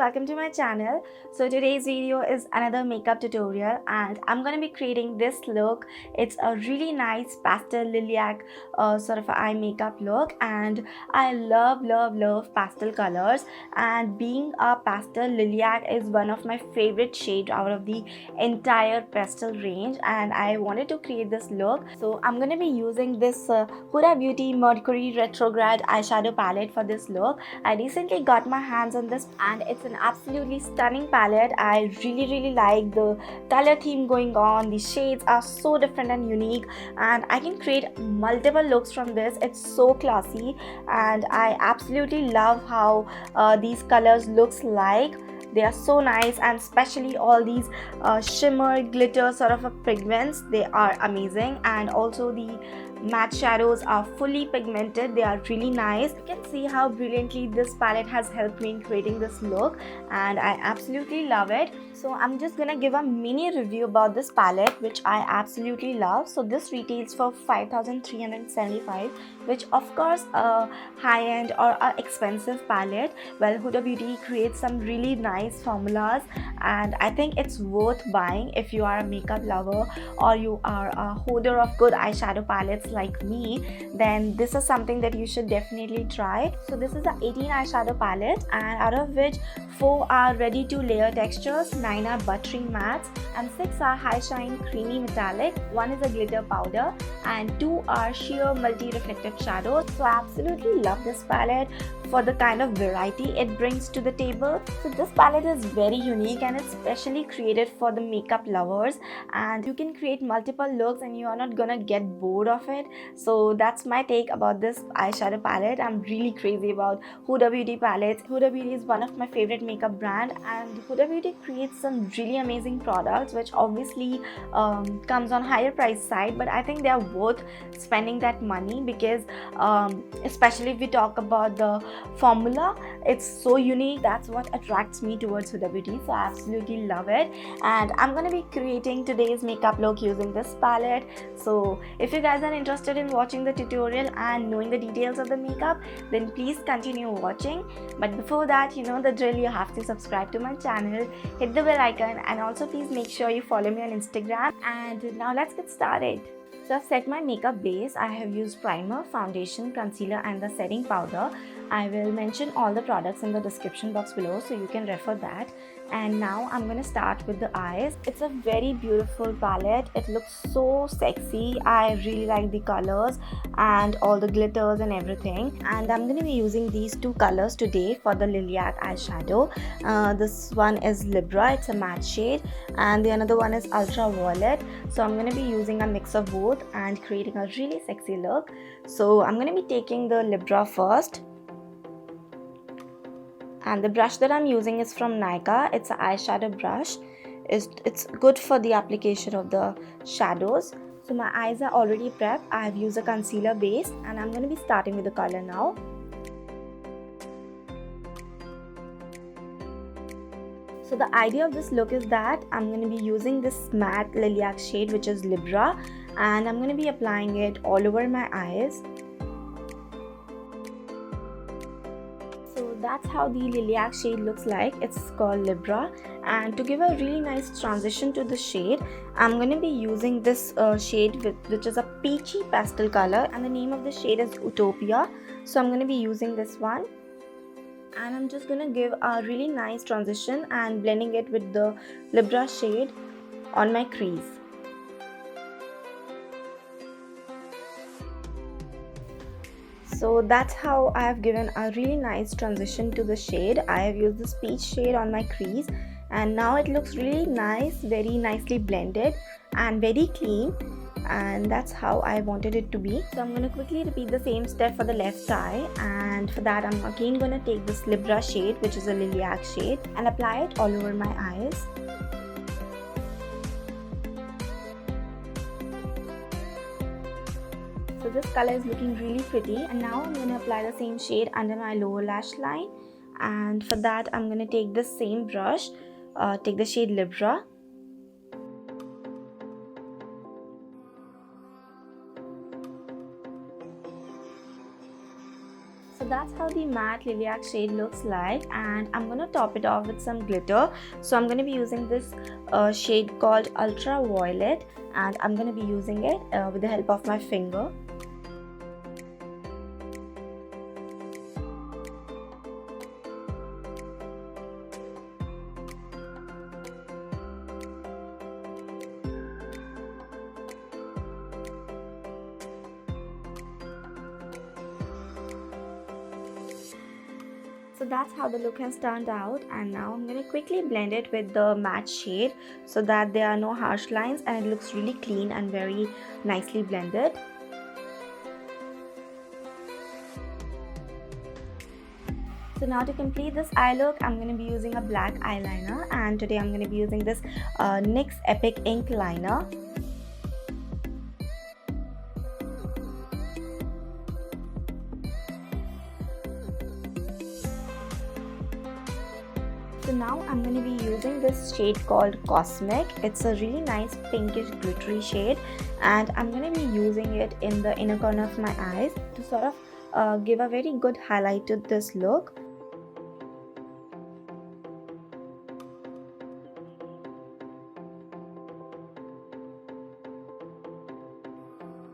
welcome to my channel. So today's video is another makeup tutorial and I'm going to be creating this look. It's a really nice pastel lilac sort of eye makeup look, and I love pastel colors, and being a pastel, lilac is one of my favorite shades out of the entire pastel range, and I wanted to create this look. So I'm going to be using this Huda Beauty Mercury Retrograde eyeshadow palette for this look. I recently got my hands on this and it's an absolutely stunning palette. I really like the color theme going on. The shades are so different and unique, and I can create multiple looks from this. It's so classy, and I absolutely love how these colors looks like. They are so nice, and especially all these shimmer glitter sort of pigments, they are amazing. And also the matte shadows are fully pigmented. They are really nice. You can see how brilliantly this palette has helped me in creating this look, and I absolutely love it. So I'm just gonna give a mini review about this palette, which I absolutely love. So this retails for 5,375, which of course a high-end or a expensive palette. Well, Huda Beauty creates some really nice formulas, and I think it's worth buying if you are a makeup lover or you are a holder of good eyeshadow palettes like me. Then this is something that you should definitely try. So this is a 18 eyeshadow palette, and out of which 4 are ready to layer textures, 9 are buttery mattes, and 6 are high shine creamy metallic, 1 is a glitter powder, and 2 are sheer multi-reflective shadows. So I absolutely love this palette for the kind of variety it brings to the table. So this palette is very unique and it's specially created for the makeup lovers, and you can create multiple looks and you are not gonna get bored of it. So that's my take about this eyeshadow palette. I'm really crazy about Huda Beauty palettes. Huda Beauty is one of my favorite makeup brand, and Huda Beauty creates some really amazing products which obviously comes on higher price side, but I think they are worth spending that money because especially if we talk about the formula, it's so unique. That's what attracts me towards Huda Beauty. So I absolutely love it, and I'm going to be creating today's makeup look using this palette. So if you guys are interested in watching the tutorial and knowing the details of the makeup, then please continue watching. But before that, you know the drill, you have to subscribe to my channel, hit the bell icon, and also please make sure you follow me on Instagram. And now let's get started. So I've set my makeup base. I have used primer, foundation, concealer, and the setting powder. I will mention all the products in the description box below so you can refer that. And now I'm going to start with the eyes. It's a very beautiful palette. It looks so sexy. I really like the colors and all the glitters and everything. And I'm going to be using these two colors today for the lilac eyeshadow. This one is Libra. It's a matte shade, and the another one is Ultraviolet. So I'm going to be using a mix of both and creating a really sexy look. So I'm going to be taking the Libra first. And the brush that I'm using is from Nika. It's an eyeshadow brush. It's good for the application of the shadows. So my eyes are already prepped. I have used a concealer base, and I'm going to be starting with the color now. So the idea of this look is that I'm going to be using this matte lilac shade, which is Libra, and I'm going to be applying it all over my eyes. So that's how the lilac shade looks like. It's called Libra, and to give a really nice transition to the shade, I'm going to be using this shade which is a peachy pastel color, and the name of the shade is Utopia. So I'm going to be using this one, and I'm just going to give a really nice transition and blending it with the Libra shade on my crease. So that's how I have given a really nice transition to the shade. I have used this peach shade on my crease, and now it looks really nice, very nicely blended and very clean, and that's how I wanted it to be. So I'm going to quickly repeat the same step for the left eye, and for that I'm again going to take this Libra shade, which is a lilac shade, and apply it all over my eyes. So this color is looking really pretty, and now I'm going to apply the same shade under my lower lash line, and for that I'm going to take this same brush, take the shade Libra, that's how the matte lilac shade looks like, and I'm gonna top it off with some glitter. So I'm gonna be using this shade called Ultraviolet, and I'm gonna be using it with the help of my finger. So that's how the look has turned out, and now I'm going to quickly blend it with the matte shade so that there are no harsh lines and it looks really clean and very nicely blended. So now to complete this eye look, I'm going to be using a black eyeliner, and today I'm going to be using this NYX Epic Ink Liner. So now I'm going to be using this shade called Cosmic. It's a really nice pinkish glittery shade, and I'm going to be using it in the inner corner of my eyes to sort of give a very good highlight to this look.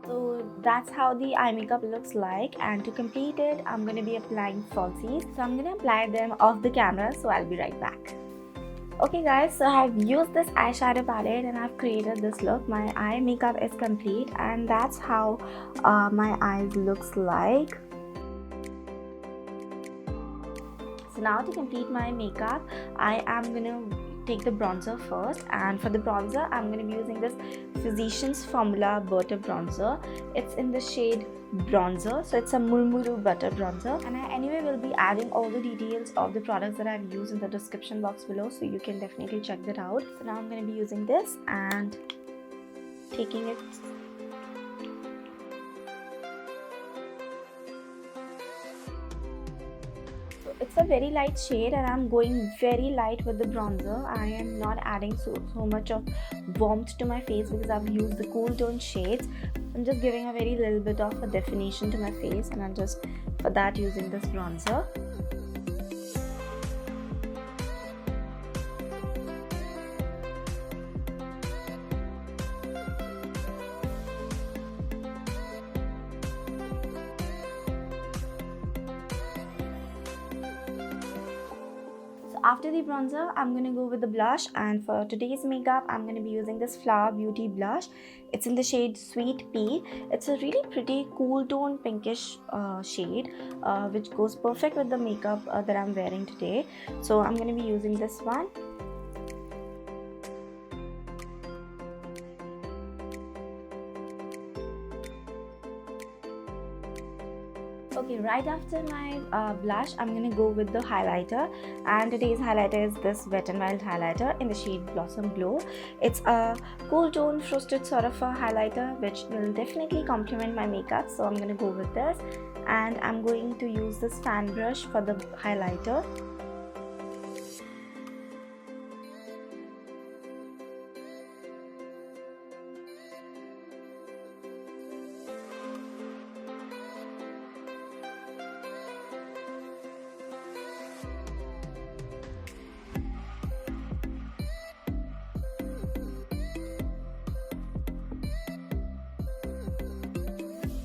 So that's how the eye makeup looks like, and to complete it I'm going to be applying falsies. So I'm going to apply them off the camera, so I'll be right back. Okay guys, so I've used this eyeshadow palette and I've created this look. My eye makeup is complete, and that's how my eyes looks like. So now to complete my makeup, I am going to take the bronzer first, and for the bronzer I'm going to be using this Physicians Formula Butter Bronzer. It's in the shade Bronzer, so it's a Murmuru Butter Bronzer, and I anyway will be adding all the details of the products that I've used in the description box below, so you can definitely check that out. So now I'm going to be using this and taking it. It's a very light shade, and I'm going very light with the bronzer. I am not adding so much of warmth to my face because I've used the cool tone shades. I'm just giving a very little bit of a definition to my face, and I'm just for that using this bronzer. After the bronzer, I'm going to go with the blush, and for today's makeup I'm going to be using this Flower Beauty blush. It's in the shade Sweet Pea. It's a really pretty cool tone pinkish shade which goes perfect with the makeup that I'm wearing today. So I'm going to be using this one. Okay, right after my blush, I'm going to go with the highlighter, and today's highlighter is this Wet n Wild highlighter in the shade Blossom Glow. It's a cool tone frosted sort of a highlighter which will definitely complement my makeup, so I'm going to go with this, and I'm going to use this fan brush for the highlighter.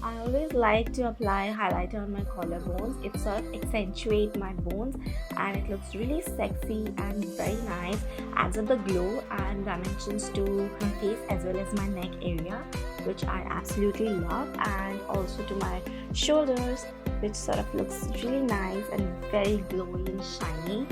I always like to apply highlighter on my collarbones. It sort of accentuates my bones and it looks really sexy and very nice, adds up the glow and dimensions to my face as well as my neck area, which I absolutely love, and also to my shoulders, which sort of looks really nice and very glowy and shiny.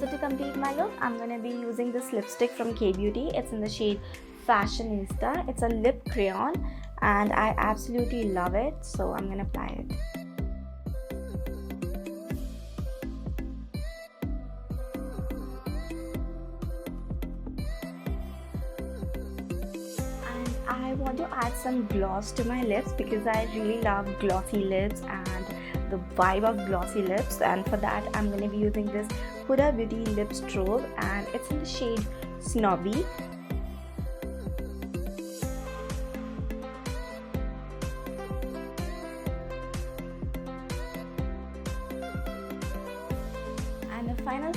So to complete my look, I'm going to be using this lipstick from K-Beauty. It's in the shade Fashionista. It's a lip crayon and I absolutely love it, so I'm going to apply it. And I want to add some gloss to my lips because I really love glossy lips and the vibe of glossy lips, and for that I'm going to be using this Huda Beauty Lip Strobe and it's in the shade Snobby.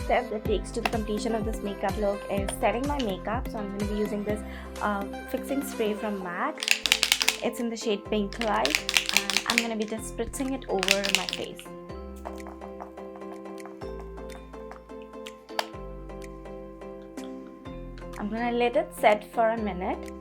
step that takes to the completion of this makeup look is setting my makeup. So I'm going to be using this fixing spray from MAC. It's in the shade Pink Light, and I'm going to be just spritzing it over my face. I'm going to let it set for a minute.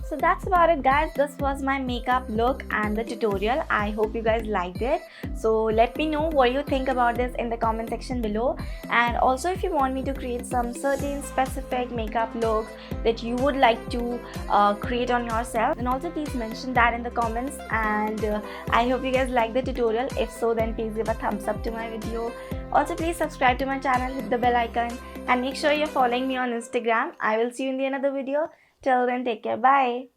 So that's about it, guys. This was my makeup look and the tutorial. I hope you guys liked it. So let me know what you think about this in the comment section below. And also, if you want me to create some certain specific makeup look that you would like to create on yourself, then also please mention that in the comments. And I hope you guys like the tutorial. If so, then please give a thumbs up to my video. Also, please subscribe to my channel, hit the bell icon, and make sure you're following me on Instagram. I will see you in the another video. Till then, take care. Bye.